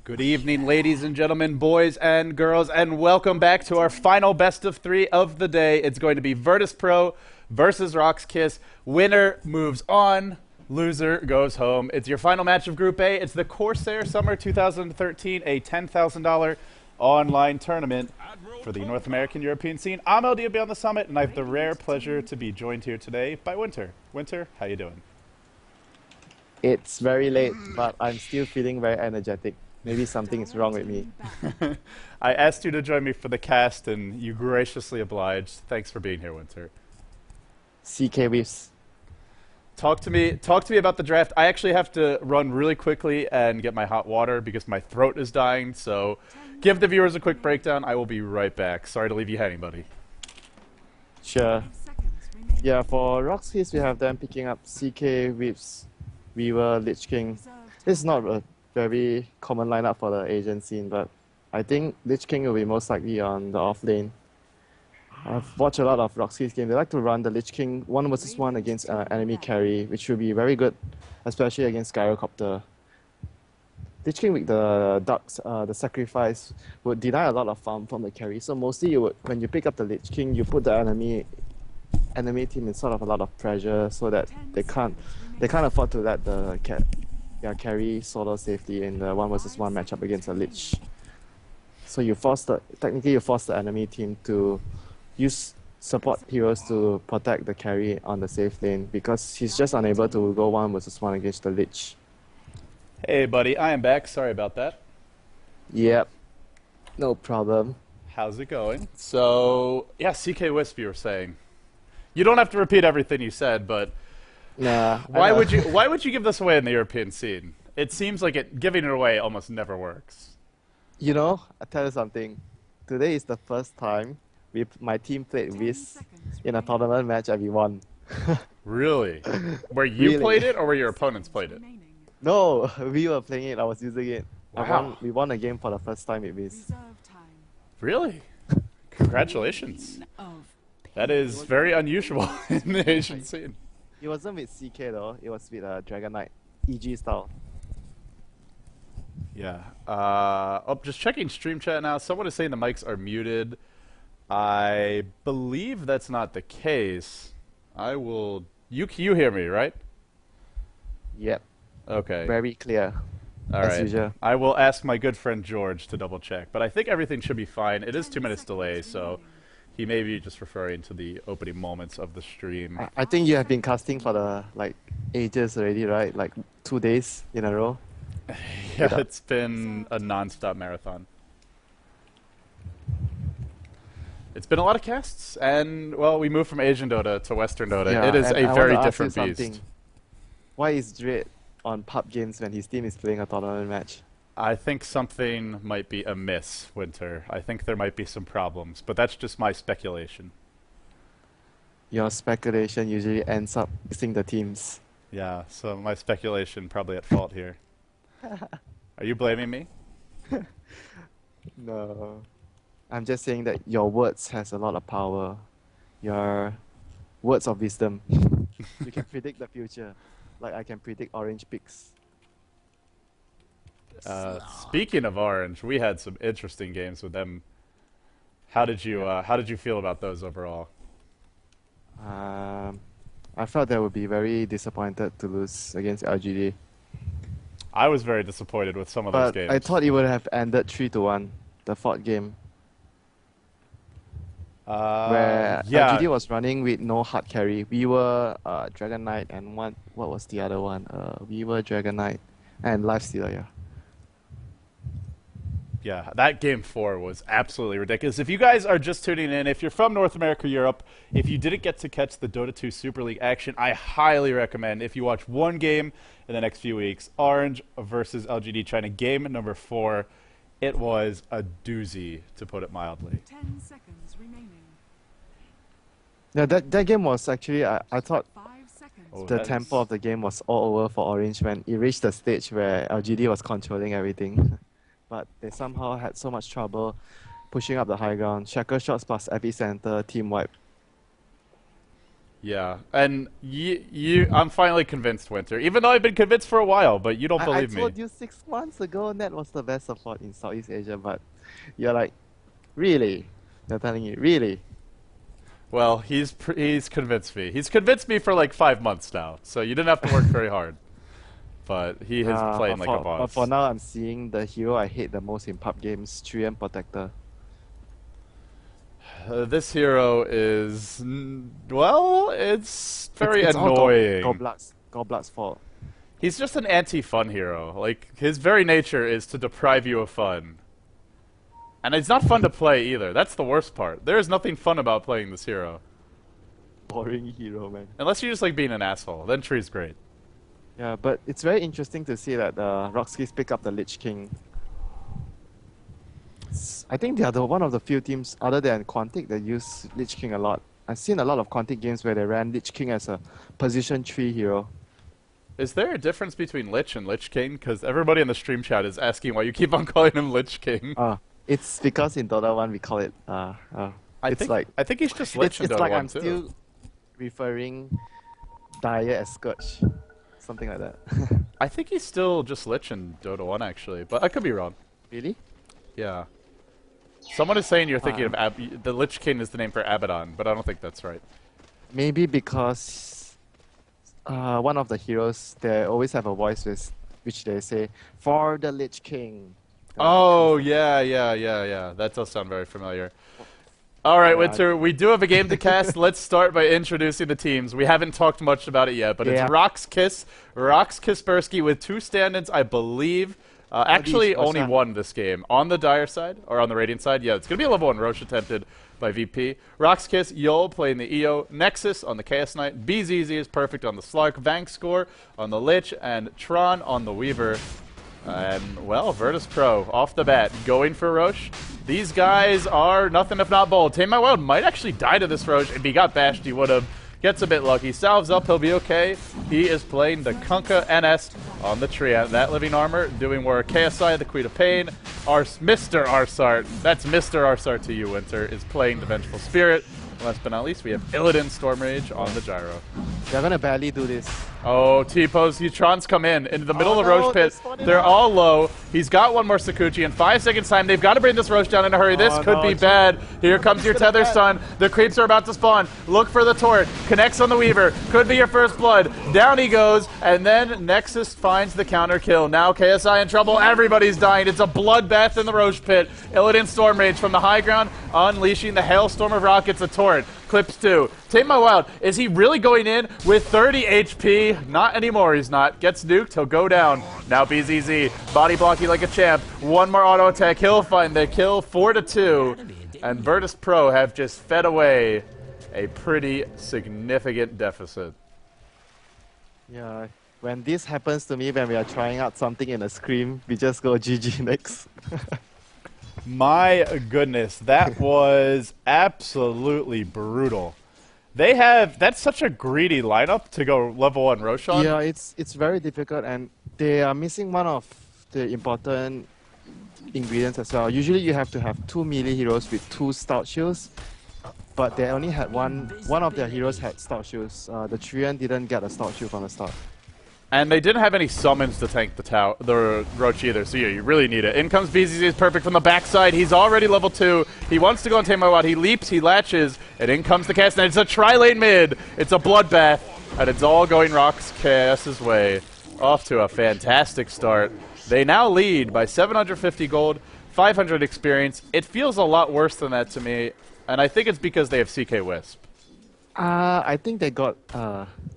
Good evening, ladies and gentlemen, boys and girls, and welcome back to our final best of three of the day. It's going to be Virtus Pro versus RoX.KiS. Winner moves on, loser goes home. It's your final match of Group A. It's the Corsair Summer 2013, a $10,000 online tournament for the North American European scene. I'm LDB on the summit, and I have the rare pleasure to be joined here today by Winter. Winter, how you doing? It's very late, but I'm still feeling very energetic. Maybe something is wrong with me. I asked you to join me for the cast, and you graciously obliged. Thanks for being here, Winter. CK Whiffs. Talk to me about the draft. I actually have to run really quickly and get my hot water because my throat is dying. So give the viewers a quick breakdown. I will be right back. Sorry to leave you hanging, buddy. Sure. Yeah, for RoX.KiS, we have them picking up CK Whiffs, Weaver, Lich King. This is not a very common lineup for the Asian scene, but I think Lich King will be most likely on the off lane. I've watched a lot of RoX.KiS games. They like to run the Lich King 1v1 against enemy carry, which will be very good, especially against Gyrocopter. Lich King with the ducks, the sacrifice, would deny a lot of farm from the carry. So mostly, when you pick up the Lich King, you put the enemy team in sort of a lot of pressure, so that they can't afford to let the carry solo safely in the 1v1 matchup against a Lich. So technically you force the enemy team to use support heroes to protect the carry on the safe lane because he's just unable to go 1v1 against the Lich. Hey, buddy, I am back. Sorry about that. Yep, no problem. How's it going? So, yeah, CK Wisp, you were saying. You don't have to repeat everything you said, but Nah. why would you give this away in the European scene? It seems like giving it away almost never works. You know, I'll tell you something. Today is the first time my team played Whis in a tournament match and we won. Really? Where you Really? played it or where your opponents played it? No, we were playing it, I was using it. Wow. We won a game for the first time with Whis. Really? Congratulations. That is very unusual in the Asian scene. It wasn't with CK though, it was with Dragon Knight, EG style. Yeah. Just checking stream chat now. Someone is saying the mics are muted. I believe that's not the case. You hear me, right? Yep, Okay. very clear. All as right. usual. I will ask my good friend George to double check, but I think everything should be fine. It is 2 minutes delay, so he may be just referring to the opening moments of the stream. I think you have been casting for the ages already, right? Like 2 days in a row. Yeah, it's been a non-stop marathon. It's been a lot of casts, and, well, we moved from Asian Dota to Western Dota. Yeah, It is and a I very wanna ask you different beast. something. Why is Dread on pub games when his team is playing a tournament match? I think something might be amiss, Winter. I think there might be some problems, but that's just my speculation. Your speculation usually ends up mixing the teams. Yeah, so my speculation probably at fault here. Are you blaming me? No. I'm just saying that your words has a lot of power. Your words of wisdom. You can predict the future. Like I can predict orange picks. Speaking of Orange, we had some interesting games with them. How did you feel about those overall? I felt they would be very disappointed to lose against LGD. I was very disappointed with some of those But games. I thought it would have ended 3-1, the fourth game. Where yeah, LGD was running with no hard carry. We were Dragon Knight and what was the other one? We were Dragon Knight and Lifestealer, yeah. Yeah, that game 4 was absolutely ridiculous. If you guys are just tuning in, if you're from North America, Europe, if you didn't get to catch the Dota 2 Super League action, I highly recommend, if you watch one game in the next few weeks, Orange versus LGD China, game number 4. It was a doozy, to put it mildly. 10 seconds remaining. Yeah, that game was actually, I thought 5 seconds. Oh, the that tempo is- of the game was all over for Orange when it reached the stage where LGD was controlling everything. But they somehow had so much trouble pushing up the high ground. Shackle shots plus epicenter, team wipe. Yeah, and I'm finally convinced, Winter. Even though I've been convinced for a while, but you don't I believe told me. you 6 months ago Net was the best support in Southeast Asia, but you're like, really? They're telling you, really? Well, he's convinced me. He's convinced me for like 5 months now, so you didn't have to work very hard. But he has played like a But boss. for now, I'm seeing the hero I hate the most in pub games, Treant Protector. This hero is well, it's very It's all annoying. Goblad's fault. He's just an anti-fun hero. Like his very nature is to deprive you of fun. And it's not fun to play either. That's the worst part. There is nothing fun about playing this hero. Boring hero, man. Unless you just like being an asshole. Then Tree's great. Yeah, but it's very interesting to see that RoX.KiS pick up the Lich King. I think they are one of the few teams other than Quantic that use Lich King a lot. I've seen a lot of Quantic games where they ran Lich King as a position 3 hero. Is there a difference between Lich and Lich King? Because everybody in the stream chat is asking why you keep on calling him Lich King. It's because in Dota 1 we call it I it's think like I think he's just Lich in it's Dota like 1 I'm too. still referring Dire as Scourge. Something like that. I think he's still just Lich in Dota 1 actually, but I could be wrong. Really? Yeah. Someone is saying you're thinking of the Lich King is the name for Abaddon, but I don't think that's right. Maybe because one of the heroes, they always have a voice which they say, "For the Lich King." Oh, yeah. That does sound very familiar. All right, Yeah. Winter, we do have a game to cast. Let's start by introducing the teams. We haven't talked much about it yet, but Yeah. it's RoX.KiS, RoX.Kaspersky with 2 stand-ins, I believe. Actually, What's only that? one this game. On the Dire side, or on the Radiant side, yeah, it's going to be a level 1 Roche attempted by VP. RoX.KiS, Yol playing the EO, Nexus on the Chaos Knight, BZZ is perfect on the Slark, Vangscore on the Lich, and Tron on the Weaver. And, well, Virtus Pro, off the bat, going for Roche. These guys are nothing if not bold. Tame My Wild might actually die to this Roche. If he got bashed, he would have. Gets a bit lucky. Salves up, he'll be okay. He is playing the Kunkka NS on the Treant. That living armor doing work. KSI, the Queen of Pain. Mr. ars-art, that's Mr. ars-art to you, Winter, is playing the Vengeful Spirit. Last but not least, we have Illidan Stormrage on the Gyro. They're gonna barely do this. Oh, T-pose, Trons come in into the middle of the no, Roche they're pit. spawning They're out. all low. He's got one more Sakuchi in 5 seconds time. They've got to bring this Roche down in a hurry. This could no, be G- bad. Here comes your Tether bad. Stun. The creeps are about to spawn. Look for the Torrent. Connects on the Weaver. Could be your first blood. Down he goes, and then Nexus finds the counter kill. Now KSI in trouble. Everybody's dying. It's a bloodbath in the Roche pit. Illidan Stormrage from the high ground, unleashing the hailstorm of rockets. A Torrent. Clips 2. Tame My Wild. Is he really going in with 30 HP? Not anymore, he's not. Gets nuked, he'll go down. Now BZZ. Body blocking like a champ. One more auto attack. He'll find the kill. 4-2. And Virtus Pro have just fed away a pretty significant deficit. Yeah. When this happens to me, when we are trying out something in a scrim, we just go GG next. My goodness, that was absolutely brutal. That's such a greedy lineup to go level 1 Roshan. Yeah, it's very difficult, and they are missing one of the important ingredients as well. Usually you have to have 2 melee heroes with 2 stout shields, but they only had one of their heroes had stout shields. The Treant didn't get a stout shield from the start. And they didn't have any summons to tank the Roach either, so yeah, you really need it. In comes BZZ, is perfect from the backside. He's already level 2. He wants to go and Tame My Wild. He leaps, he latches, and in comes the cast. And it's a tri-lane mid. It's a bloodbath, and it's all going RoX.KiS's way. Off to a fantastic start. They now lead by 750 gold, 500 experience. It feels a lot worse than that to me, and I think it's because they have CK Wisp. I think they got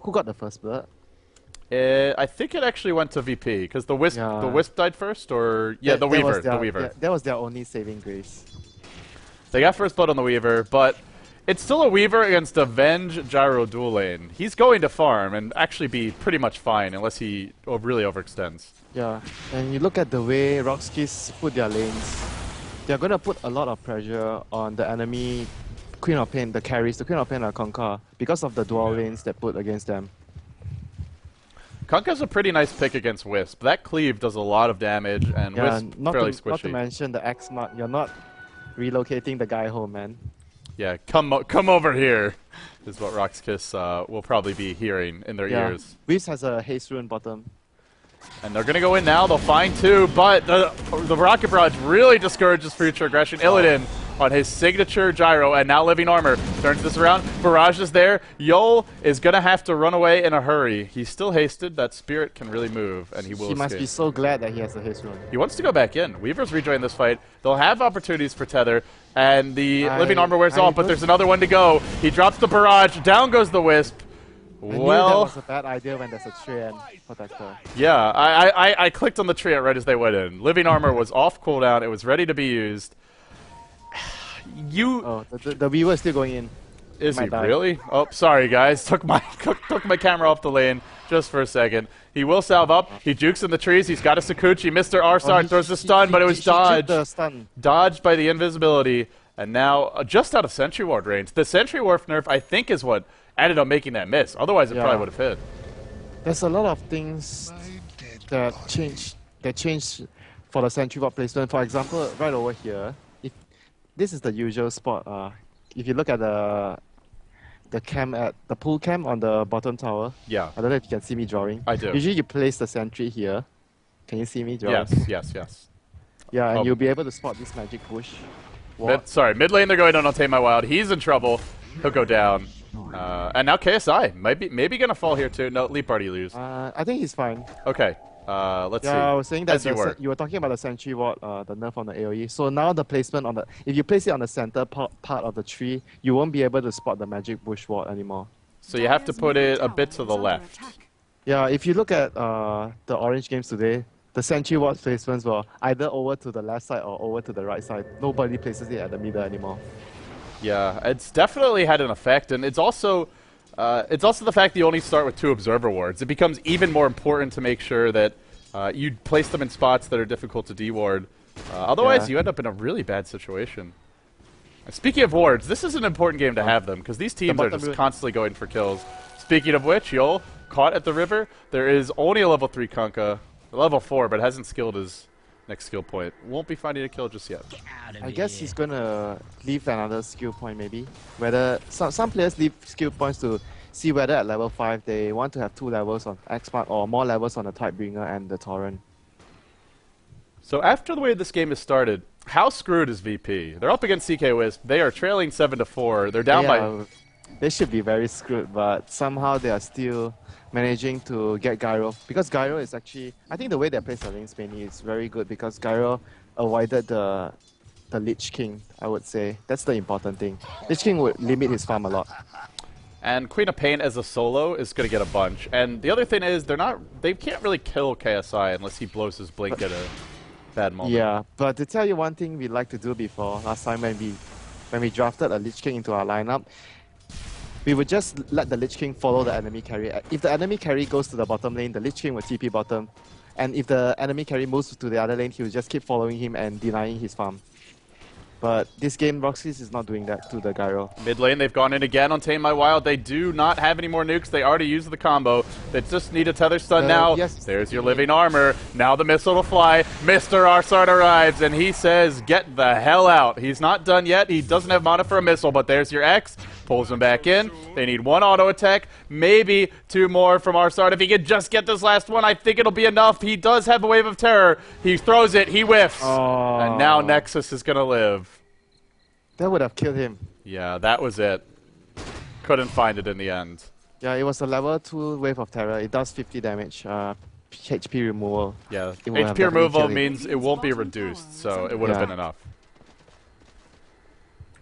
who got the first blood? I think it actually went to VP because the Wisp died first, or yeah, the Weaver. The Weaver. Yeah, that was their only saving grace. They got first blood on the Weaver, but it's still a Weaver against a Venge Gyro dual lane. He's going to farm and actually be pretty much fine unless he really overextends. Yeah, and you look at the way RoX.KiS put their lanes, they're gonna put a lot of pressure on the enemy Queen of Pain, the carries. The Queen of Pain are Kunkka because of the dual lanes they put against them. Kunkka's a pretty nice pick against Wisp. That cleave does a lot of damage, and Yeah, Wisp fairly squishy. not to mention the X mark. You're not relocating the guy home, man. Yeah, come over here, is what RoX.KiS will probably be hearing in their ears. Weaves has a haste rune bottom. And they're going to go in now. They'll find two, but the Rocket Barrage really discourages future aggression. Illidan on his signature gyro, and now Living Armor turns this around. Barrage is there. Yol is going to have to run away in a hurry. He's still hasted. That spirit can really move, and he will He must escape. be so glad that he has a haste rune. He wants to go back in. Weaver's rejoined this fight. They'll have opportunities for Tether, and the Living Armor wears off, but there's another one to go. He drops the Barrage. Down goes the Wisp. I knew that was a bad idea when there's a Treant protector. Yeah, I clicked on the tree right as they went in. Living Armor was off cooldown. It was ready to be used. Oh, the Weaver is still going in. Is he really? Oh, sorry guys. Took my camera off the lane just for a second. He will salve up. He jukes in the trees. He's got a Sakuchi. Mr. ars-art throws the stun, but it was dodged. Dodged by the invisibility. And now just out of Sentry Ward range. The Sentry Ward nerf, I think, is what ended up making that miss. Otherwise, it probably would have hit. There's a lot of things that change for the Sentry Ward placement. For example, right over here, if this is the usual spot. If you look at the cam at the pool cam on the bottom tower. Yeah. I don't know if you can see me drawing. I do. Usually you place the sentry here. Can you see me drawing? Yes. Yeah, and you'll be able to spot this magic bush. Mid lane they're going on Tame My Wild. He's in trouble. He'll go down. And now KSI maybe gonna fall here too. No, Leap already lose. I think he's fine. Okay. Let's see. Yeah, I was saying that you were talking about the sentry ward, the nerf on the AoE. So now the placement on if you place it on the center part of the tree, you won't be able to spot the magic bush ward anymore. So you have to put it a bit to the left. Yeah, if you look at the orange games today, the sentry ward placements were either over to the left side or over to the right side. Nobody places it at the middle anymore. Yeah, it's definitely had an effect, and it's also the fact that you only start with 2 observer wards. It becomes even more important to make sure that you place them in spots that are difficult to deward. Otherwise, you end up in a really bad situation. Speaking of wards, this is an important game to have them, because these teams are just constantly going for kills. Speaking of which, Yol caught at the river. There is only a level 3 Kunkka, level 4, but hasn't skilled his next skill point. Won't be finding a kill just yet. I guess he's gonna leave another skill point maybe. Whether some players leave skill points to see whether at level 5 they want to have 2 levels on X-Part or more levels on the Tidebringer and the Torrent. So after the way this game has started, how screwed is VP? They're up against CK Wisp. They are trailing 7-4. They're down by... They should be very screwed, but somehow they are still managing to get Gyro. Because Gyro is actually... I think the way they play the lanes mainly is very good because Gyro avoided the Lich King, I would say. That's the important thing. Lich King would limit his farm a lot. And Queen of Pain as a solo is going to get a bunch. And the other thing is, they can't really kill KSI unless he blows his blink at a bad moment. Yeah, but to tell you one thing we like to do before, last time when we drafted a Lich King into our lineup, we would just let the Lich King follow the enemy carry. If the enemy carry goes to the bottom lane, the Lich King will TP bottom. And if the enemy carry moves to the other lane, he will just keep following him and denying his farm. But this game, RoX.KiS is not doing that to the Gyro. Mid lane, they've gone in again on Tame My Wild. They do not have any more nukes. They already used the combo. They just need a tether stun now. Yes. There's your Living Armor. Now the missile will fly. Mr. ars-art arrives, and he says, get the hell out. He's not done yet. He doesn't have mana for a missile, but there's your X. Pulls him back in. They need 1 auto attack, maybe 2 more from ars-art. If he could just get this last one, I think it'll be enough. He does have a wave of terror. He throws it. He whiffs. Oh. And now Nexus is going to live. That would have killed him. Yeah, that was it. Couldn't find it in the end. Yeah, it was a level 2 wave of terror. It does 50 damage. HP removal. Yeah, HP removal means it won't be reduced, so it would have been enough.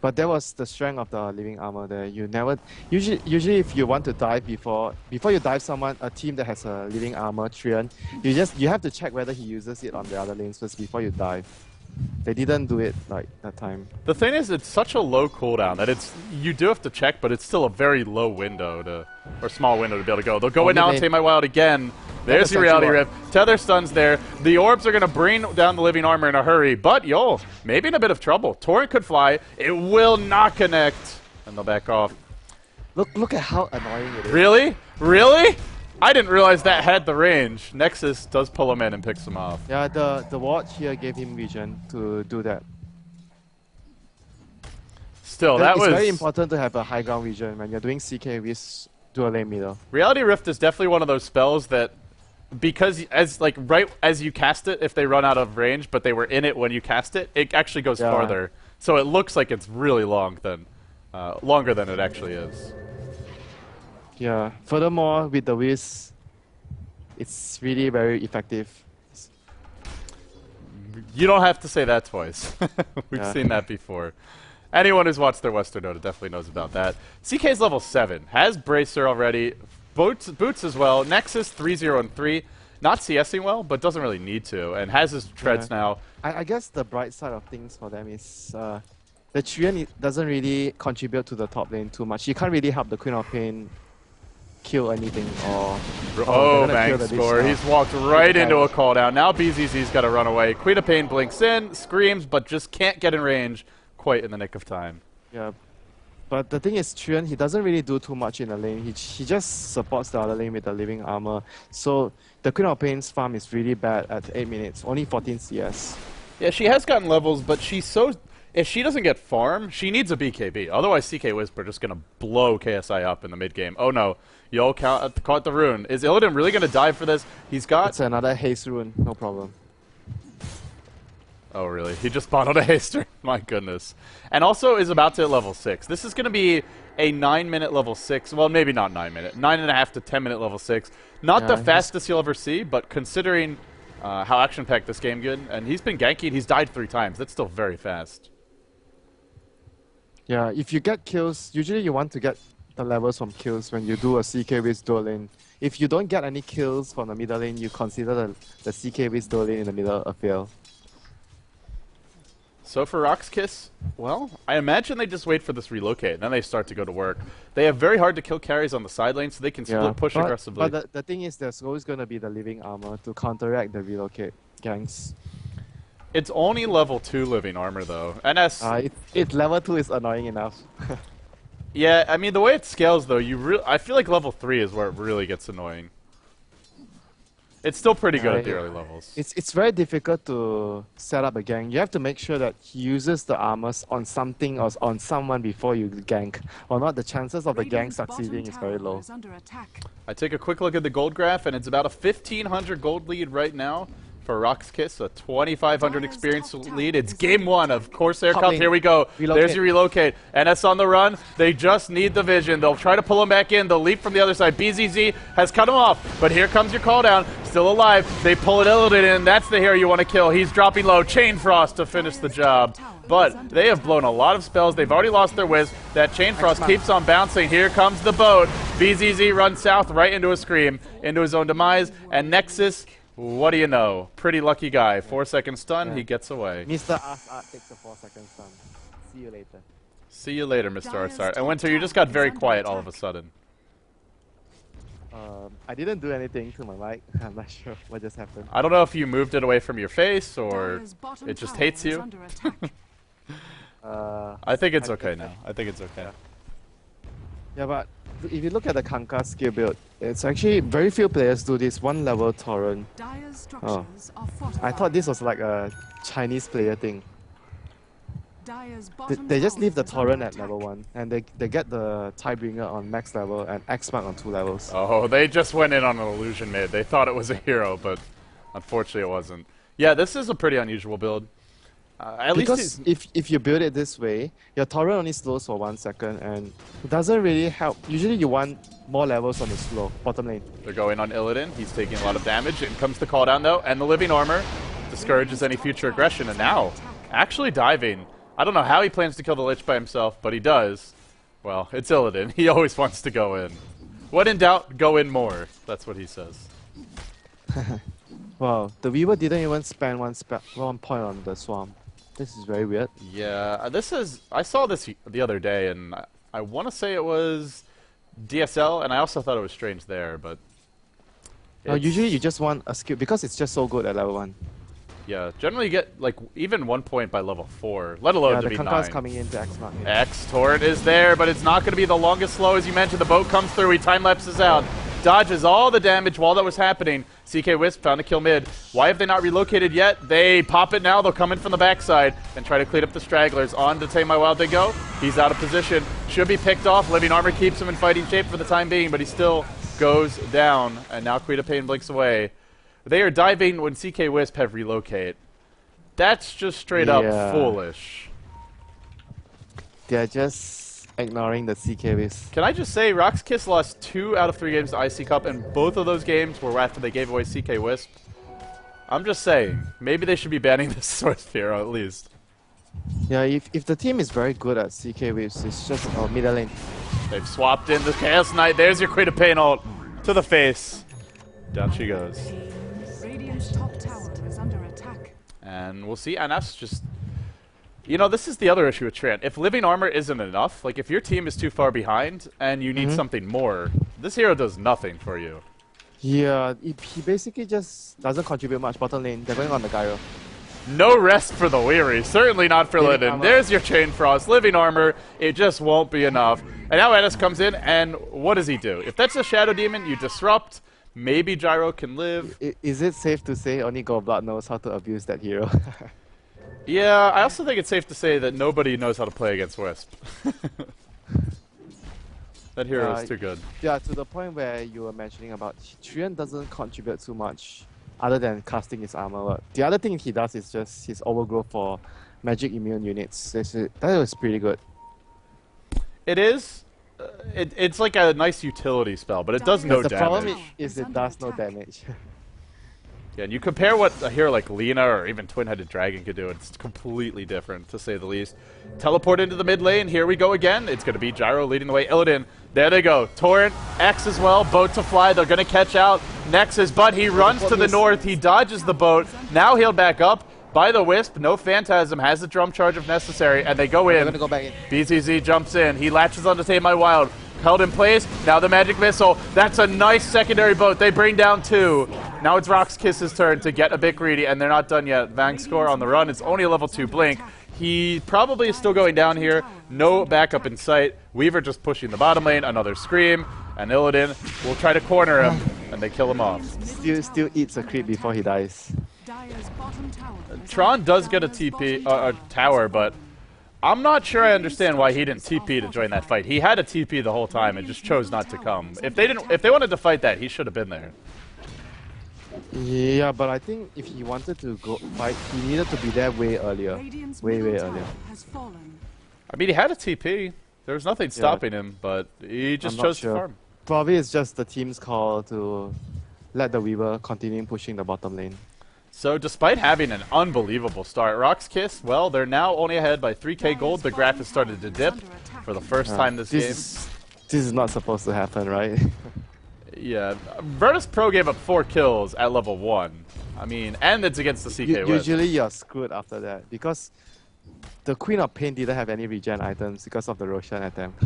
But that was the strength of the living armor there. You never usually if you want to dive before you dive a team that has a living armor Treant, you have to check whether he uses it on the other lanes first before you dive. They didn't do it like that time. The thing is, it's such a low cooldown that you do have to check, but it's still a very low window or small window to be able to go. They'll go in now and Tame My Wild again. There's your Reality Rift. Tether stun's there. The orbs are going to bring down the living armor in a hurry, but Yol, maybe in a bit of trouble. Torrent could fly. It will not connect. And they'll back off. Look at how annoying it is. Really? Really? I didn't realize that had the range. Nexus does pull him in and picks him off. Yeah, the watch here gave him vision to do that. still, that it's was very important to have a high ground vision when you're doing CK with dual lane middle. Reality Rift is definitely one of those spells that, because right as you cast it, if they run out of range, but they were in it when you cast it, it actually goes farther. So it looks like it's really longer than it actually is. Yeah. Furthermore, with the Wiz, it's really very effective. You don't have to say that twice. We've Yeah. seen that before. Anyone who's watched their Western Dota definitely knows about that. CK's level 7, has Bracer already, Boots as well, Nexus 3-0 and 3, not CSing well, but doesn't really need to, and has his treads now. I guess the bright side of things for them is the Trian doesn't really contribute to the top lane too much. He can't really help the Queen of Pain kill anything or... Oh, they're gonna kill bang the score. Lich He's now. walked right into a call down. Now BZZ's got to run away. Queen of Pain blinks in, screams, but just can't get in range quite in the nick of time. Yeah. But the thing is, Trian, he doesn't really do too much in the lane. He just supports the other lane with the living armor. So the Queen of Pain's farm is really bad at 8 minutes. Only 14 CS. Yeah, she has gotten levels, but she's so... If she doesn't get farm, she needs a BKB. Otherwise, CK Whisper just going to blow KSI up in the mid game. Oh no, Yo caught the rune. Is Illidan really going to dive for this? He's got... It's another haste rune, no problem. Oh really? He just bottled a haster. My goodness. And also is about to hit level 6. This is going to be a 9-minute level 6. Well, maybe not 9-minute. 9.5 to 10-minute level 6. Not the fastest you'll ever see, but considering how action-packed this game good, and he's been ganking, he's died 3 times. That's still very fast. Yeah, if you get kills, usually you want to get the levels from kills when you do a CK with dual lane. If you don't get any kills from the middle lane, you consider the CK with dual lane in the middle a fail. So for RoX.KiS, well, I imagine they just wait for this relocate, and then they start to go to work. They have very hard to kill carries on the side lane, so they can split push aggressively. But the thing is, there's always going to be the living armor to counteract the relocate ganks. It's only level 2 living armor, though. NS... It's level 2 is annoying enough. Yeah, I mean, the way it scales, though, I feel like level 3 is where it really gets annoying. It's still pretty good at the early levels. It's very difficult to set up a gank. You have to make sure that he uses the armors on something or on someone before you gank. Or not, the chances of the gank succeeding is very low. I take a quick look at the gold graph, and it's about a 1,500 gold lead right now for RoX.KiS, a 2,500 experience lead. It's game 1 of Corsair Cup. Here we go. There's your relocate. NS on the run. They just need the vision. They'll try to pull him back in. They'll leap from the other side. BZZ has cut him off, but here comes your call down. Still alive. They pull it Illidan in. That's the hero you want to kill. He's dropping low. Chain Frost to finish the job. But they have blown a lot of spells. They've already lost their Wiz. That Chain Frost keeps on bouncing. Here comes the boat. BZZ runs south right into a scream, into his own demise. And Nexus... What do you know? Pretty lucky guy. 4-second stun, he gets away. Mr. ars-art takes a 4-second stun. See you later. See you later, Mr. ars-art. And Winter, you just got very quiet all of a sudden. I didn't do anything to my mic. I'm not sure what just happened. I don't know if you moved it away from your face or it just hates you. I think it's okay now. I think it's okay. Yeah, but if you look at the Kanka skill build, it's actually very few players do this 1-level torrent. Oh. I thought this was like a Chinese player thing. They just leave the torrent at level 1 and they get the Tidebringer on max level and X-Mark on 2 levels. Oh, they just went in on an illusion mid. They thought it was a hero, but unfortunately it wasn't. Yeah, this is a pretty unusual build. Because if you build it this way, your torrent only slows for 1 second and it doesn't really help. Usually you want more levels on the slow, bottom lane. They're going on Illidan. He's taking a lot of damage. In comes the call down though, and the living armor discourages any future aggression. And now, actually diving. I don't know how he plans to kill the Lich by himself, but he does. Well, it's Illidan. He always wants to go in. When in doubt, go in more. That's what he says. Wow, the Weaver didn't even spend one point on the Swamp. This is very weird. Yeah, I saw this the other day, and I want to say it was DSL, and I also thought it was strange there, but... No, usually you just want a skill, because it's just so good at level 1. Yeah, generally you get, like, even 1 point by level 4, let alone to be 9. Yeah, the Kanka's coming into X-Mark. Torrent is there, but it's not going to be the longest slow, as you mentioned. The boat comes through, he time-lapses out. Dodges all the damage while that was happening. CK Wisp found a kill mid. Why have they not relocated yet? They pop it now. They'll come in from the backside and try to clean up the stragglers. On to Tame My Wild they go. He's out of position. Should be picked off. Living Armor keeps him in fighting shape for the time being, but he still goes down. And now Queen of Pain blinks away. They are diving when CK Wisp have relocate. That's just straight up foolish. They're just ignoring the CK Wisp. Can I just say, RoX.KiS lost 2 out of 3 games to IC Cup, and both of those games were after they gave away CK Wisp. I'm just saying, maybe they should be banning this Swift hero at least. Yeah, if the team is very good at CK Wisp, it's just middle lane. They've swapped in the Chaos Knight. There's your Queen of Pain ult to the face. Down she goes. Radiant's top tower is under attack. And we'll see. And that's just... You know, this is the other issue with Trant. If Living Armor isn't enough, like if your team is too far behind and you need something more, this hero does nothing for you. Yeah, he basically just doesn't contribute much bottom lane. They're going on the gyro. No rest for the weary. Certainly not for Lydon. There's your Chain Frost. Living Armor, it just won't be enough. And now Edis comes in, and what does he do? If that's a Shadow Demon, you disrupt. Maybe Gyro can live. Is it safe to say only Goldblood knows how to abuse that hero? Yeah, I also think it's safe to say that nobody knows how to play against Wisp. That hero is too good. Yeah, to the point where you were mentioning about Trian doesn't contribute too much other than casting his armor. The other thing he does is just his overgrowth for magic immune units. That was pretty good. It is. It's like a nice utility spell, but it does no The damage. problem is it does no damage. Yeah, and you compare what a hero like Lina or even Twin-Headed Dragon could do, it's completely different, to say the least. Teleport into the mid lane. Here we go again. It's going to be Gyro leading the way. Illidan. There they go. Torrent, X as well. Boat to fly. They're going to catch out Nexus, but he runs to the north. He dodges the boat. Now he'll back up by the Wisp. No Phantasm. Has the drum charge if necessary, and they go in. They're going to go back in. BZZ jumps in. He latches on to Tame My Wild. Held in place. Now the Magic Missile. That's a nice secondary boat. They bring down 2. Now it's RoX.KiS's turn to get a bit greedy, and they're not done yet. Vang score on the run. It's only a level 2 blink. He probably is still going down here. No backup in sight. Weaver just pushing the bottom lane. Another Scream. And Illidan will try to corner him, and they kill him off. Still eats a creep before he dies. Dire's bottom tower is Tron under does get a Dire's TP, bottom a tower, but I'm not sure I understand why he didn't TP to join that fight. He had a TP the whole time and just chose not to come. If they wanted to fight that, he should have been there. Yeah, but I think if he wanted to go fight, he needed to be there way earlier. Radiant's Way middle earlier. tower has fallen. I mean, he had a TP. There was nothing stopping him, but he just I'm not chose sure. to farm. Probably it's just the team's call to let the Weaver continue pushing the bottom lane. So despite having an unbelievable start, RoX.KiS, well, they're now only ahead by 3k gold. The graph has started to dip for the first time this game. This is not supposed to happen, right? Yeah, Virtus Pro gave up 4 kills at level 1. I mean, and it's against the CK Wisp. Usually you're screwed after that because the Queen of Pain didn't have any regen items because of the Roshan attempt.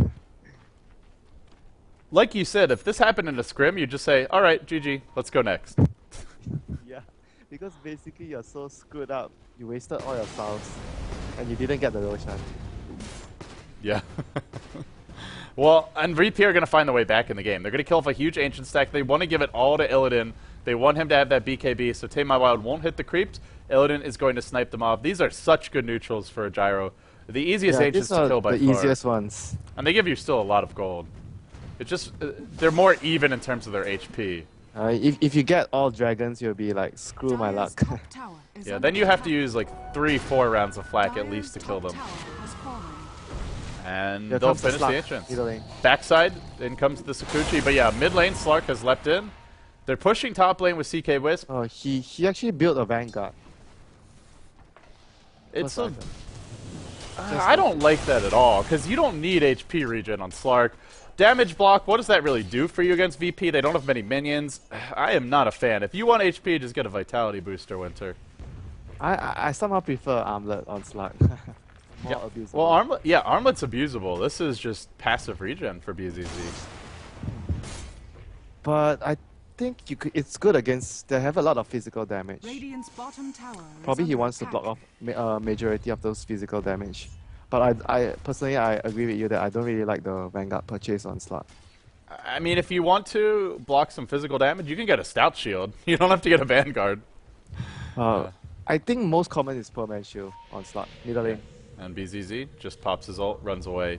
Like you said, if this happened in a scrim, you'd just say, alright, GG, let's go next. Yeah, because basically you're so screwed up. You wasted all your stars and you didn't get the Roshan. Yeah. Well, and VP are going to find their way back in the game. They're going to kill off a huge Ancient stack. They want to give it all to Illidan. They want him to have that BKB, so Tame My Wild won't hit the creeps. Illidan is going to snipe them off. These are such good neutrals for a Gyro. The easiest Ancients to kill by the far. easiest ones. And they give you still a lot of gold. It's just, they're more even in terms of their HP. If you get all dragons, you'll be like, screw my luck. Dire's top tower is Yeah, under then you have attack. to use like 3-4 rounds of flak at least to kill Dire's them. top tower has fallen. And Here they'll comes the finish the Slark, Ancients. middle lane. Backside, in comes the Sakuchi. But yeah, mid lane, Slark has leapt in. They're pushing top lane with CK Wisp. Oh, he actually built a Vanguard. It's First a, item. I don't like that at all, because you don't need HP regen on Slark. Damage block, what does that really do for you against VP? They don't have many minions. I am not a fan. If you want HP, just get a Vitality booster, Winter. I somehow prefer Armlet on Slug. More Yeah. abusable. Well, Armlet's abusable. This is just passive regen for BZZ. But I think it's good against. They have a lot of physical damage. Radiant's bottom tower is Probably he under wants to attack. block off majority of those physical damage. But I personally I agree with you that I don't really like the Vanguard purchase on Slug. I mean, if you want to block some physical damage, you can get a Stout Shield. You don't have to get a Vanguard. I think most common is Perman Shield on slot, middle lane. And BZZ just pops his ult, runs away.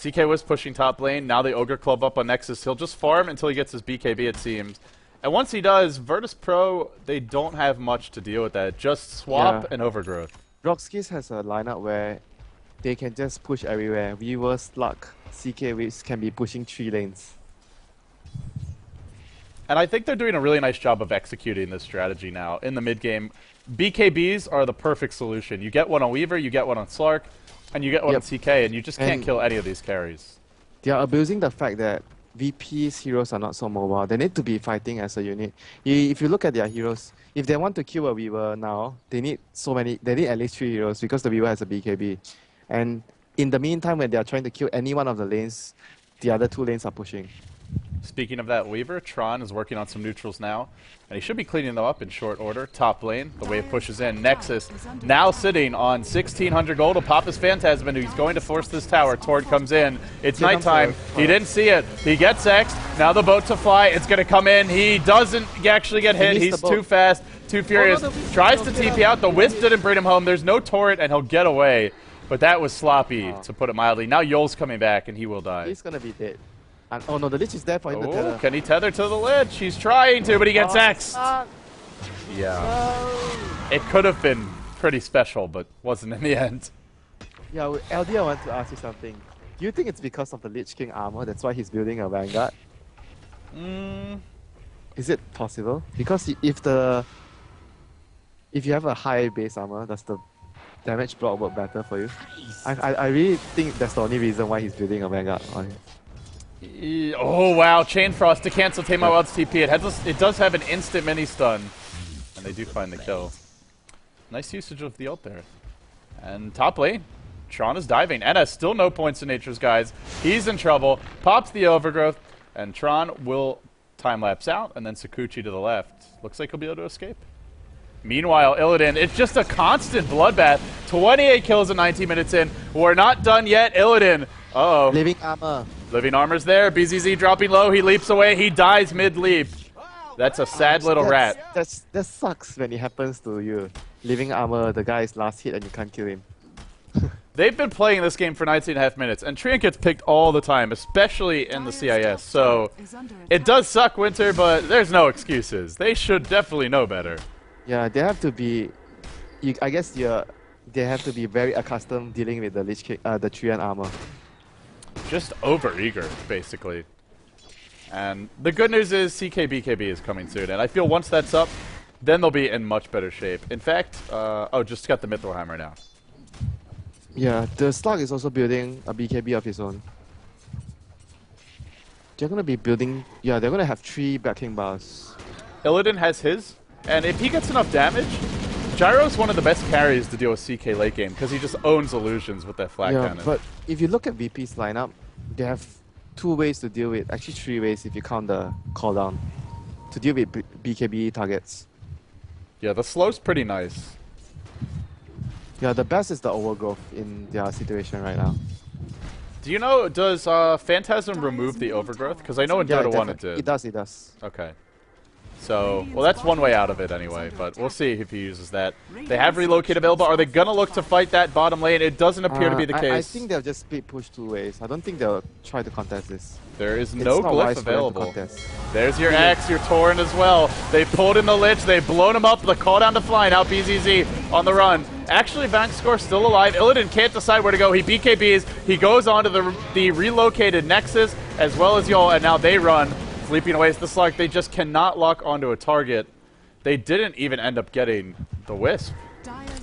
CK was pushing top lane. Now the Ogre Club up on Nexus. He'll just farm until he gets his BKB, it seems. And once he does, Virtus Pro, they don't have much to deal with that. Just swap and Overgrowth. RoX.KiS has a lineup where they can just push everywhere. Weaver, Slug, CK Waves can be pushing 3 lanes. And I think they're doing a really nice job of executing this strategy now in the mid game. BKBs are the perfect solution. You get one on Weaver, you get one on Slark, and you get one on CK, and you just can't kill any of these carries. They are abusing the fact that VP's heroes are not so mobile. They need to be fighting as a unit. If you look at their heroes, if they want to kill a Weaver now, they need at least 3 heroes because the Weaver has a BKB. And in the meantime, when they are trying to kill any one of the lanes, the other 2 lanes are pushing. Speaking of that Weaver, Tron is working on some neutrals now, and he should be cleaning them up in short order. Top lane, the wave pushes in. Nexus now sitting on 1,600 gold to pop his Phantasm, who's going to force this tower. Tord comes in. It's nighttime. He didn't see it. He gets X'd. Now the boat to fly. It's going to come in. He doesn't actually get hit. He's too fast, too furious. Tries to TP out. The Wisp didn't bring him home. There's no turret, and he'll get away. But that was sloppy, to put it mildly. Now Yol's coming back, and he will die. He's going to be dead. And, oh no, the Lich is there for him to tether. Can he tether to the Lich? He's trying to, but he gets X'd. Yeah. It could have been pretty special, but wasn't in the end. Yeah, LD, I want to ask you something. Do you think it's because of the Lich King armor, that's why he's building a Vanguard? Is it possible? Because if you have a high base armor, does the damage block work better for you? I really think that's the only reason why he's building a Vanguard on him. Oh wow, Chain Frost to cancel Tame My Wild's TP. It does have an instant mini stun. And they do find the kill. Nice usage of the ult there. And top lane, Tron is diving. And has still no points in Nature's guys. He's in trouble. Pops the Overgrowth. And Tron will time-lapse out. And then Sakuchi to the left. Looks like he'll be able to escape. Meanwhile, Illidan, it's just a constant bloodbath. 28 kills in 19 minutes in. We're not done yet. Illidan. Uh-oh. Living armor. Living armor's there. BZZ dropping low. He leaps away. He dies mid-leap. That's a sad little rat. That sucks when it happens to you. Living armor, the guy is last hit and you can't kill him. They've been playing this game for 19.5 minutes, and Treant gets picked all the time, especially in the CIS. So it does suck, Winter, but there's no excuses. They should definitely know better. Yeah, they have to be. I guess they have to be very accustomed dealing with the Lich King, the Treant armor. Just over-eager, basically. And the good news is CK BKB is coming soon, and I feel once that's up, then they'll be in much better shape. In fact, just got the Mithril Hammer now. Yeah, the Slug is also building a BKB of his own. They're gonna be building. Yeah, they're gonna have 3 backing bars. Illidan has his, and if he gets enough damage, Gyro's one of the best carries to deal with CK late game because he just owns illusions with that flat cannon. But if you look at VP's lineup, they have 2 ways to deal with, actually 3 ways if you count the cooldown, to deal with BKB targets. Yeah, the slow's pretty nice. Yeah, the best is the overgrowth in their situation right now. Do you know, does Phantasm remove the overgrowth? Because I know in Dota 1 it did. It does. Okay. So, well, that's one way out of it anyway, but we'll see if he uses that. They have relocate available. Are they going to look to fight that bottom lane? It doesn't appear to be the case. I think they'll just split push 2 ways. I don't think they'll try to contest this. There is no glyph available. There's your Axe, your Torrent as well. They pulled in the Lich, they've blown him up, the call down to fly. Now BZZ on the run. Actually, Vankscore still alive. Illidan can't decide where to go. He BKBs, he goes on to the relocated Nexus as well as Yol, and now they run. Sleeping away is the Slug. They just cannot lock onto a target. They didn't even end up getting the Wisp.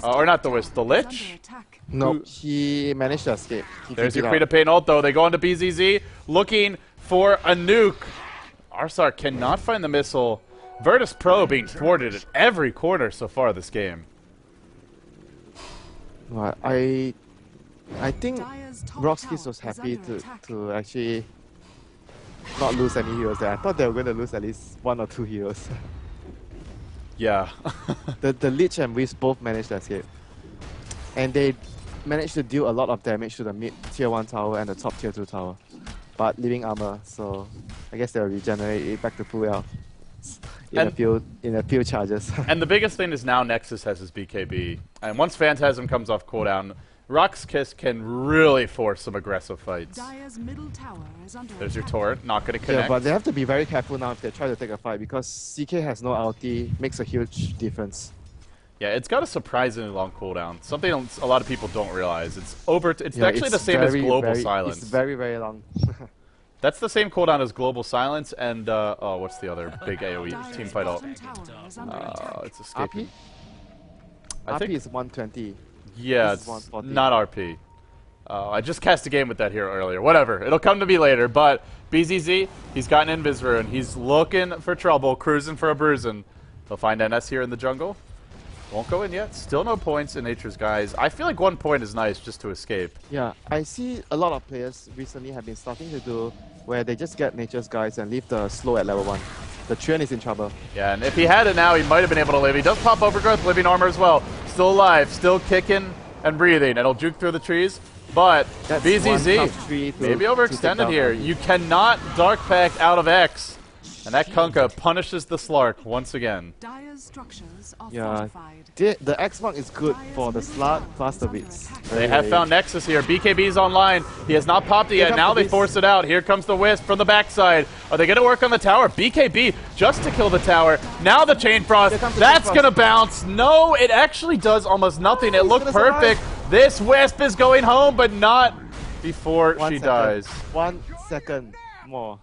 Or not the Wisp, the Lich? No, he managed to escape. There's your Creed of Pain ult though. They go into BZZ looking for a nuke. ars-art cannot find the missile. Virtus Pro being thwarted at every corner so far this game. Well, I think RoX.KiS was happy to actually not lose any heroes there. I thought they were going to lose at least 1 or 2 heroes. Yeah. the Lich and Wisp both managed to escape. And they managed to deal a lot of damage to the mid tier 1 tower and the top tier 2 tower. but leaving armor, so I guess they'll regenerate it back to full health And- in a few charges. And the biggest thing is now Nexus has his BKB. And once Phantasm comes off cooldown, RoX.KiS can really force some aggressive fights. Dire's middle tower is under There's your attack. turret, not going to Yeah, connect. but they have to be very careful now if they try to take a fight because CK has no ulti, makes a huge difference. Yeah, it's got a surprisingly long cooldown. Something a lot of people don't realize. It's Yeah, actually the same as Global Silence. It's very, very long. That's the same cooldown as Global Silence and, oh, what's the other big AoE Dire's team fight ult? bottom tower is under attack. It's escaping. RP? I RP think, is 120. yeah, this it's is 140. not RP. I just cast a game with that hero earlier. Whatever, it'll come to me later. But BZZ, he's got an Invis Rune. He's looking for trouble, cruising for a bruising. He'll find NS here in the jungle. Won't go in yet. Still no points in Nature's Guise. I feel like 1 point is nice just to escape. Yeah, I see a lot of players recently have been starting to do where they just get Nature's Guides and leave the slow at level 1. The Trian is in trouble. Yeah, and if he had it now, he might have been able to live. He does pop Overgrowth, living armor as well. Still alive, still kicking and breathing. And he'll juke through the trees. But That's BZZ, 1 top 3 to- maybe to take overextended down here. RP. You cannot Dark Pact out of X. And that Kunkka punishes the Slark once again. Dire's structures are Yeah, fortified. the X-Mark is good for the slot faster beats. They have found Nexus here. BKB's online. He has not popped it yet. Now they force it out. Here comes the Wisp from the backside. Are they going to work on the tower? BKB just to kill the tower. Now the Chain Frost. Here comes the That's Chain going to Frost. bounce. No, it actually does almost nothing. It he's looked gonna survive. perfect. This Wisp is going home, but not before 1 she second. dies. 1 second more.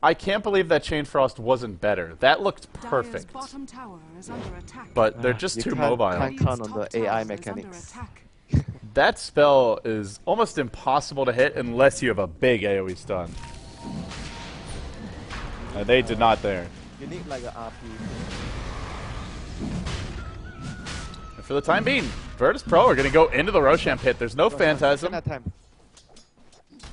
I can't believe that Chain Frost wasn't better. That looked Dire's perfect. bottom tower is under attack. But they're just You too can't- mobile. can't count on the Radiant's top AI tower is mechanics. under attack. That spell is almost impossible to hit unless you have a big AoE stun. And they did not there. You need like a RP. And for the time being, Virtus Pro are going to go into the Roshan pit. There's no Phantasm. Second time.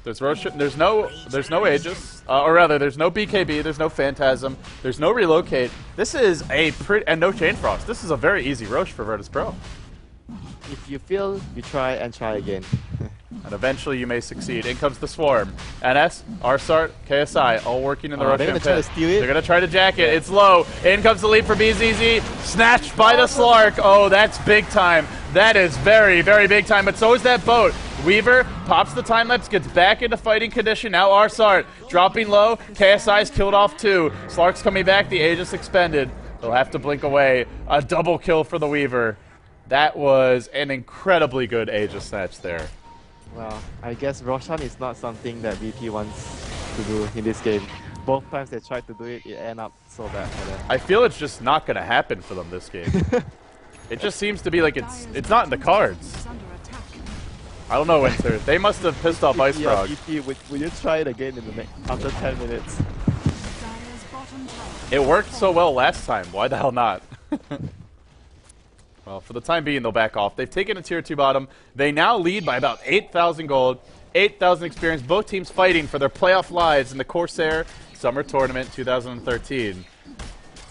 There's no Aegis, or rather, there's no BKB. There's no Phantasm. There's no relocate. This is a pretty and no Chain Frost. This is a very easy Rosh for Virtus Pro. If you fail, you try and try again. And eventually you may succeed. In comes the Swarm. NS, ars-art, KSI, all working in the Oh, they're Roshan gonna try pit. to steal it? They're going to try to jack it. It's low. In comes the lead for BZZ. Snatched by the Slark. Oh, that's big time. That is very, very big time. But so is that boat. Weaver pops the time lapse, gets back into fighting condition. Now ars-art dropping low. KSI's killed off too. Slark's coming back. The Aegis expended. They'll have to blink away. A double kill for the Weaver. That was an incredibly good Aegis snatch there. Well, I guess Roshan is not something that VP wants to do in this game. Both times they tried to do it, it ended up so bad for them. I feel it's just not going to happen for them this game. It just seems to be like it's not in the cards. Is under attack. I don't know, Winter. They must have pissed off Ice Yeah, Frog. VP, would you try it again in the next after 10 minutes? Dire's bottom tower. It worked so well last time. Why the hell not? Well, for the time being, they'll back off. They've taken a tier 2 bottom. They now lead by about 8,000 gold, 8,000 experience. Both teams fighting for their playoff lives in the Corsair Summer Tournament 2013.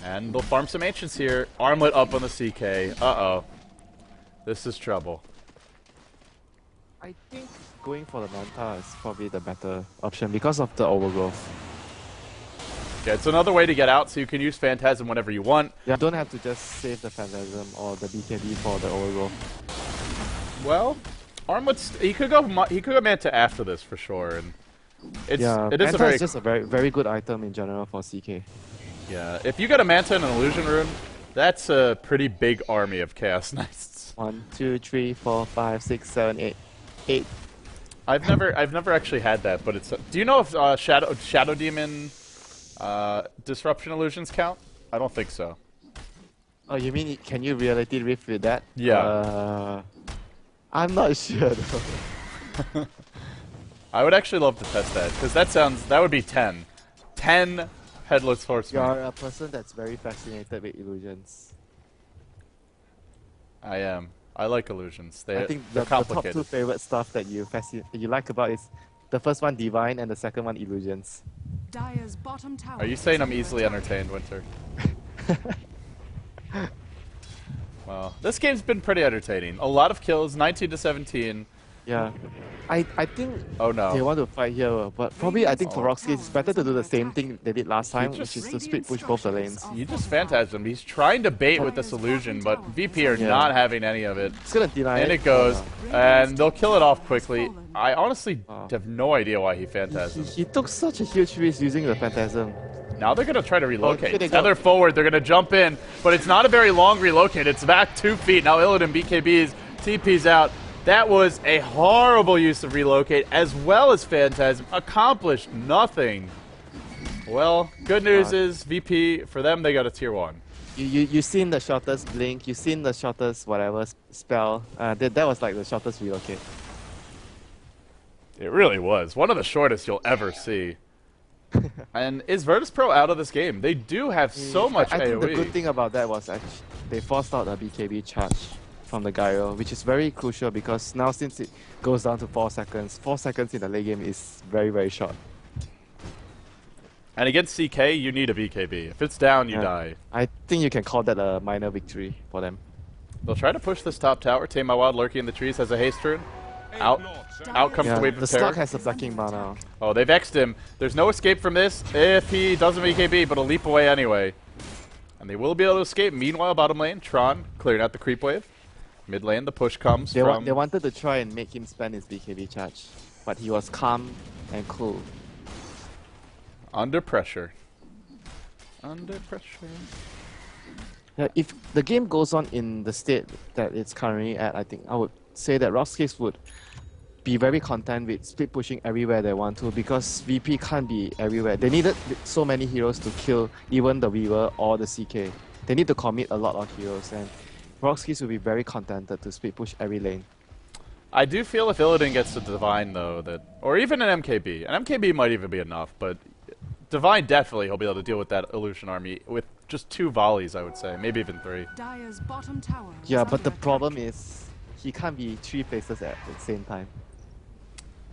And they'll farm some ancients here. Armlet up on the CK. Uh-oh. This is trouble. I think going for the Manta is probably the better option because of the overgrowth. Yeah, it's another way to get out, so you can use Phantasm whenever you want. You don't have to just save the Phantasm or the BKB for the overgrowth. Well, Armlet's he could go Manta after this for sure, and it is Manta a very is just a very good item in general for CK. yeah. If you get a Manta and an Illusion Rune, that's a pretty big army of Chaos Knights. 1, 2, 3, 4, 5, 6, 7, 8. 8. I've never actually had that, but it's. Do you know if Shadow Demon Disruption Illusions count? I don't think so. Oh, you mean can you reality rift with that? Yeah. I'm not sure though. I would actually love to test that because that would be 10. 10 Headless Horsemen. You're a person that's very fascinated with illusions. I am. I like illusions. I think they're the top complicated. 2 favorite stuff that you like about is the first one divine and the second one illusions. Dire's bottom tower. Are you saying is I'm under easily attack. entertained, Winter? Well, this game's been pretty entertaining. A lot of kills, 19 to 17. Yeah. I think Oh no. they want to fight here, but probably I think for RoX.KiS it's better to do the same thing they did last time, which is to split push both the lanes. You just phantasmed him. He's trying to bait with this illusion, but VP are Yeah. not having any of it. It's gonna deny And it goes, and they'll kill it off quickly. I honestly have no idea why he phantasmed. He took such a huge risk using the Phantasm. Now they're going to try to here relocate. they go. Tether forward, they're going to jump in, but it's not a very long relocate. It's back 2 feet. Now Illidan BKB's TP's out. That was a horrible use of relocate as well as Phantasm. Accomplished nothing. Well, good news is VP, for them, they got a tier 1. You seen the shortest blink, you seen the shortest whatever spell. That was like the shortest relocate. It really was. One of the shortest you'll ever see. And is Virtus Pro out of this game? They do have so much I AoE. think the good thing about that was actually they forced out a BKB charge from the Gyro, which is very crucial because now since it goes down to 4 seconds, 4 seconds in the late game is very, very short. And against CK, you need a BKB. If it's down, you Yeah. die. I think you can call that a minor victory for them. They'll try to push this top tower. Tame My Wild lurking in the trees has a haste rune. Out comes Yeah, the wave the of terror. stock has a blocking bar now. Oh, they've X'd him. There's no escape from this if he doesn't BKB, but he'll leap away anyway. And they will be able to escape. Meanwhile, bottom lane, Tron clearing out the creep wave. Mid lane, the push comes They from... wanted to try and make him spend his BKB charge, but he was calm and cool. Under pressure. Under pressure. Yeah, if the game goes on in the state that it's currently at, I think I would say that RoX.KiS would be very content with split pushing everywhere they want to because VP can't be everywhere. They needed so many heroes to kill even the Weaver or the CK. They need to commit a lot of heroes and RoX.KiS will be very contented to split push every lane. I do feel if Illidan gets to Divine, though, that... Or even an MKB. An MKB might even be enough, but... Divine definitely he'll be able to deal with that Illusion army with just 2 volleys, I would say. Maybe even 3. Dire's bottom tower is Yeah, but under the attack. problem is he can't be 3 places at the same time.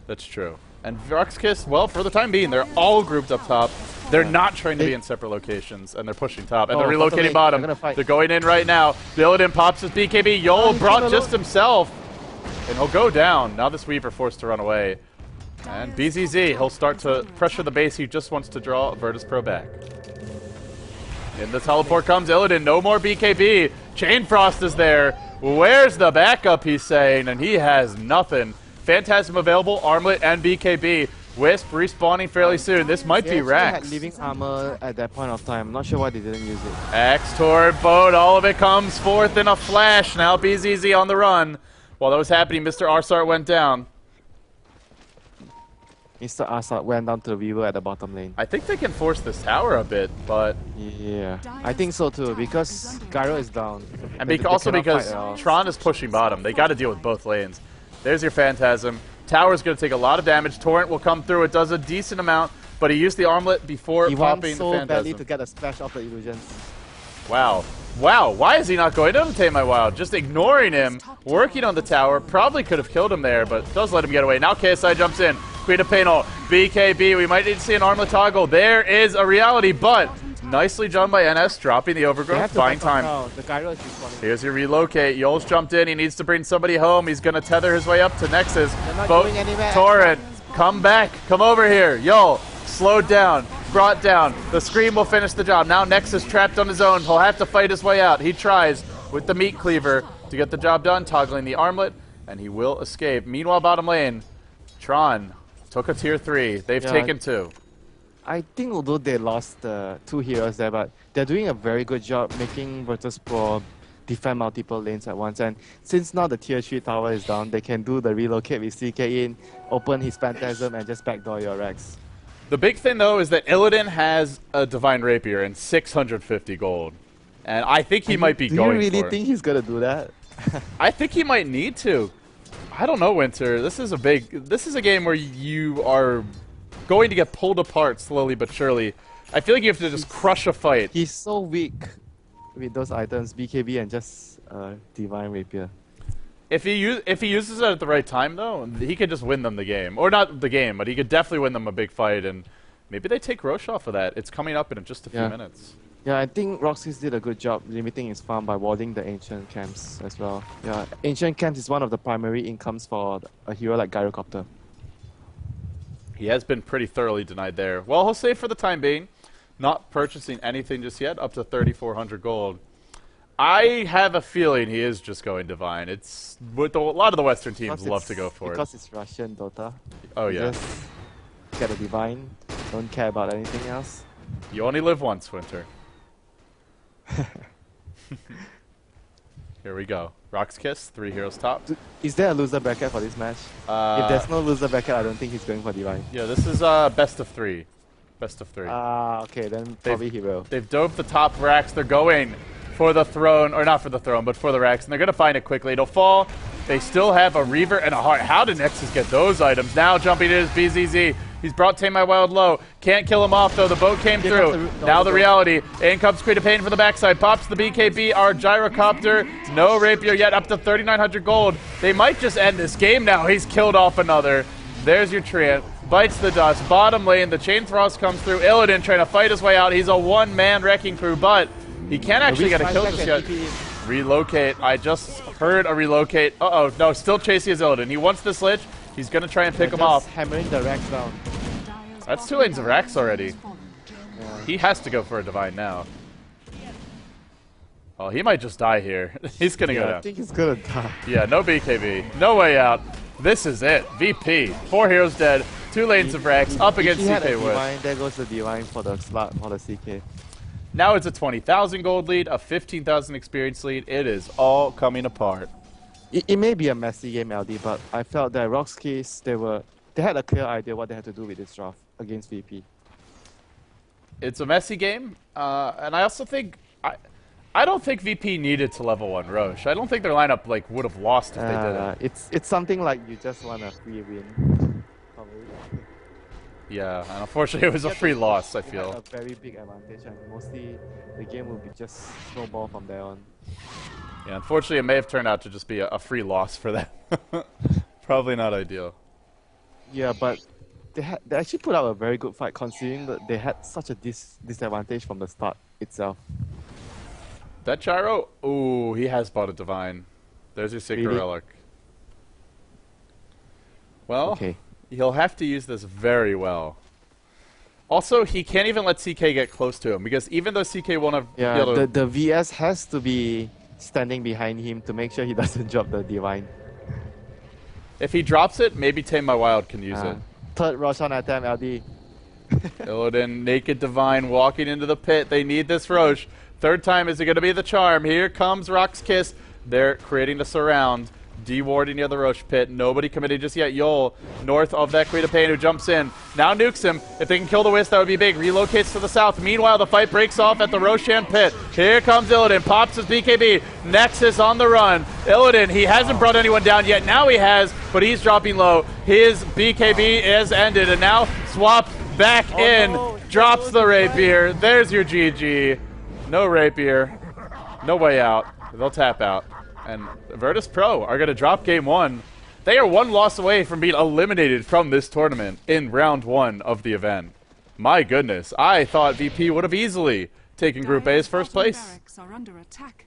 That's true. And RoX.KiS, well, for the time being, they're all grouped up top. They're not trying to be in separate locations, and they're pushing top. And they're bottom relocating lane, bottom. they're gonna fight. They're going in right now. Illidan pops his BKB. Yol he's brought alone. just himself. And he'll go down. Now this Weaver forced to run away. And BZZ, he'll start to pressure the base. He just wants to draw Virtus Pro back. In the teleport comes Illidan. No more BKB. Chain Frost is there. Where's the backup, he's saying, and he has nothing. Phantasm available, Armlet, and BKB. Wisp respawning fairly soon. This might They be actually Rax. had living armor at that point of time. I'm not sure why they didn't use it. Axe toward boat. All of it comes forth in a flash. Now BZZ on the run. While that was happening, Mr. ars-art went down. Mr. ars-art went down to the Weaver at the bottom lane. I think they can force this tower a bit, but... Yeah, I think so too, because Gyro is down. And They also cannot because fight at all. Tron is pushing bottom. They got to deal with both lanes. There's your Phantasm. Tower's going to take a lot of damage. Torrent will come through. It does a decent amount, but he used the armlet before He popping wants the so badly Phantasm. to get a splash off the illusions. Wow. Wow, why is he not going to Tame My Wild? Just ignoring him, working on the tower. Probably could have killed him there, but does let him get away. Now KSI jumps in. Queen of Panel, BKB. We might need to see an armlet toggle. There is a reality, but nicely done by NS, dropping the They overgrowth, have to buying back up time. now. The Gyro is respawning. Here's your relocate. Yol's jumped in. He needs to bring somebody home. He's going to tether his way up to Nexus. They're not Boat, going anywhere. Torrent, come back. Come over here. Yol, slowed down, brought down. The Scream will finish the job. Now Nexus trapped on his own. He'll have to fight his way out. He tries with the Meat Cleaver to get the job done, toggling the armlet, and he will escape. Meanwhile, bottom lane, Tron took a tier 3. They've Yeah. taken 2. I think although they lost 2 heroes there, but they're doing a very good job making Virtus Pro defend multiple lanes at once. And since now the tier 3 tower is down, they can do the relocate with CK in, open his Phantasm, and just backdoor your Rex. The big thing, though, is that Illidan has a Divine Rapier and 650 gold. And I think he might be Do going you really for it. think he's gonna do that? I think he might need to. I don't know, Winter. This is a game where you are going to get pulled apart slowly but surely. I feel like you have to just crush a fight. He's so weak with those items, BKB and just Divine Rapier. If he uses it at the right time, though, he could just win them the game. Or not the game, but he could definitely win them a big fight. And maybe they take Roche off of that. It's coming up in just a few minutes. Yeah, I think RoX.KiS did a good job limiting his farm by warding the ancient camps as well. Yeah, ancient camps is one of the primary incomes for a hero like Gyrocopter. He has been pretty thoroughly denied there. Well, he'll save for the time being. Not purchasing anything just yet, up to 3,400 gold. I have a feeling he is just going Divine. It's what a lot of the Western teams love to go for because it's Russian Dota. Oh, You yeah. just get a Divine, don't care about anything else. You only live once, Winter. Here we go. RoX.KiS, 3 heroes top. Is there a loser bracket for this match? If there's no loser bracket, I don't think he's going for Divine. Yeah, this is best of 3. Best of 3. Ah, okay, then probably he will. They've dove the top racks. They're going for the throne, or not for the throne, but for the racks, and they're going to find it quickly. It'll fall. They still have a Reaver and a Heart. How did Nexus get those items? Now jumping in is BZZ. He's brought Tame My Wild low. Can't kill him off, though. The boat came through. Now the reality. In comes Creed of Pain from the backside. Pops the BKB, our Gyrocopter. No Rapier yet, up to 3,900 gold. They might just end this game now. He's killed off another. There's your Treant. Bites the dust. Bottom lane, the Chain Thrust comes through. Illidan trying to fight his way out. He's a one-man wrecking crew, but he can't actually get a kill just yet. Relocate. I just heard a relocate. Uh-oh. No, still chasing his Illidan. He wants this lich. He's going to try and pick him off. Hammering the racks down. That's 2 lanes of racks already. Yeah. He has to go for a Divine now. Oh, he might just die here. He's going to go I down. think he's gonna die. Yeah, no BKB. No way out. This is it. VP. 4 heroes dead. 2 lanes of racks up against If he had a CK Wood. Divine, there goes the Divine for the slot for the CK. Now it's a 20,000 gold lead, a 15,000 experience lead. It is all coming apart. It may be a messy game, LD, but I felt that RoX.KiS, they had a clear idea what they had to do with this draft against VP. It's a messy game, and I also think I don't think VP needed to level 1 Roche. I don't think their lineup would have lost if they did it. It's something like you just want a free win. Probably. Yeah, and unfortunately it was a free loss, I They had feel. a very big advantage, and mostly the game will be just snowball from there on. Yeah, unfortunately it may have turned out to just be a free loss for them. Probably not ideal. Yeah, but they actually put up a very good fight considering that they had such a disadvantage from the start itself. That Gyro, ooh, he has bought a Divine. There's your Sacred Really? Relic. Well, Okay. he'll have to use this very well. Also, he can't even let CK get close to him, because even though CK won't have... be Yeah, able to- the VS has to be standing behind him to make sure he doesn't drop the Divine. if he drops it, maybe Tame My Wild can use it. Third Roshan attempt, LD. Illidan, Naked Divine, walking into the pit. They need this Roche. Third time, is it going to be the charm? Here comes RoX.KiS. They're creating the surround, dewarding the other Roche pit. Nobody committed just yet. Yol, north of that Queen of Pain, who jumps in. Now nukes him. If they can kill the Wisp, that would be big. Relocates to the south. Meanwhile, the fight breaks off at the Roshan pit. Here comes Illidan. Pops his BKB. Nexus on the run. Illidan, he hasn't brought anyone down yet. Now he has, but he's dropping low. His BKB is ended, and now Swap back in. No. Drops the Rapier. There's your GG. No Rapier. No way out. They'll tap out. And Virtus Pro are going to drop game 1. They are 1 loss away from being eliminated from this tournament in round 1 of the event. My goodness. I thought VP would have easily taken Group A's first place. Barracks are under attack.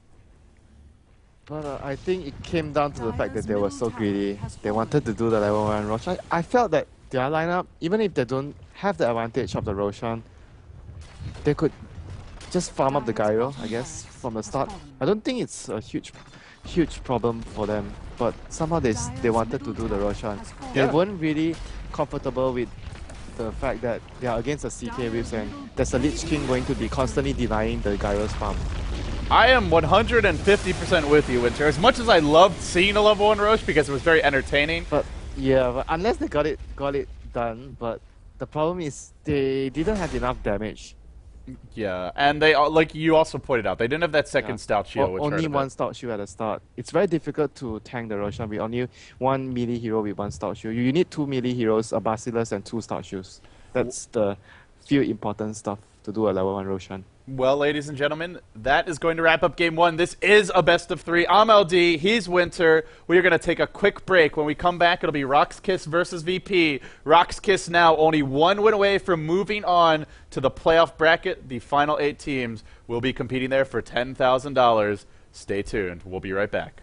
But I think it came down to the fact that they were so greedy. They wanted to do the level 1 Roshan. I felt that their lineup, even if they don't have the advantage of the Roshan, they could just farm up the Gyro, I guess, from the start. I don't think it's a huge problem for them, but somehow they wanted to do the Roshan. Yeah. They weren't really comfortable with the fact that they are against the CK Waves and there's a Lich King going to be constantly denying the Gyro's farm. I am 150% with you, Winter. As much as I loved seeing a level 1 Roche because it was very entertaining. But yeah, but unless they got it done, but the problem is they didn't have enough damage. Yeah, and they, like you also pointed out, they didn't have that second stout shield, which hurt Only a bit. one stout shield at the start. It's very difficult to tank the Roshan with only one melee hero with one stout shield. You need 2 melee heroes, a Basilisk, and 2 stout shields. That's the few important stuff to do a level 1 Roshan. Well, ladies and gentlemen, that is going to wrap up game one. This is a best of three. I'm LD. He's Winter. We are going to take a quick break. When we come back, it'll be RoX.KiS versus VP. RoX.KiS now only one win away from moving on to the playoff bracket. The final 8 teams will be competing there for $10,000. Stay tuned. We'll be right back.